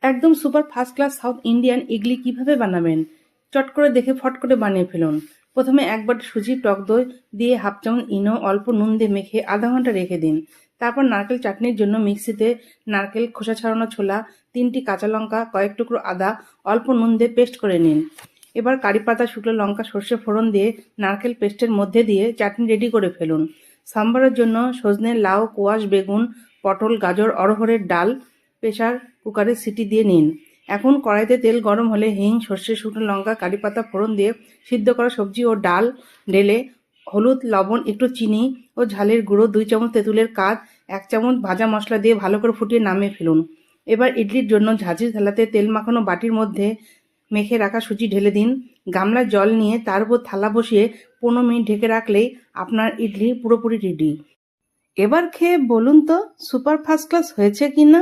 একদম super first class south Indian idli কিভাবে বানাবেন? চট করে দেখে ফট করে বানিয়ে ফেলুন। প্রথমে এক বাটি সুজি, টক দই দিয়ে হাফ চামচ ইনো, অল্প নুন দিয়ে মেখে আধা ঘন্টা রেখে দিন। তারপর নারকেল চাটনির জন্য মিক্সিতে নারকেল, খোসা ছাড়ানো ছোলা, 3টি কাঁচা লঙ্কা, কয়েক টুকরো আদা, অল্প নুন দিয়ে পেস্ট করে নিন। এবার কারি পাতা, শুকনো লঙ্কা, সর্ষে ফোড়ন দিয়ে নারকেল পেস্টের মধ্যে দিয়ে চাটনি রেডি করে ফেলুন। সাম্বারের জন্য সজনে, লাউ, কোয়াশ, বেগুন, পটল, গাজর, অড়হরের ডাল প্রেসার কুকারে সিটি দিয়ে নিন। এখন কড়াইতে তেল গরম হলে হিং, সর্ষে, শুকনো লঙ্কা, কারি পাতা ফোড়ন দিয়ে সিদ্ধ করা সবজি ও ডাল ঢেলে হলুদ, লবণ, একটু চিনি ও ঝালের গুঁড়ো, 2 চামচ তেঁতুলের কাজ, 1 চামচ ভাজা মশলা দিয়ে ভালো করে ফুটিয়ে নামিয়ে ফেলুন। এবার ইডলির জন্য ঝাঁঝরি থালাতে তেল মাখানো বাটির মধ্যে মেখে রাখা সুজি ঢেলে দিন। গামলায় জল নিয়ে তার উপর থালা বসিয়ে 15 মিনিট ঢেকে রাখলেই আপনার ইডলি পুরোপুরি রেডি। এবার খেয়ে বলুন তো সুপার ফার্স্ট ক্লাস হয়েছে কিনা।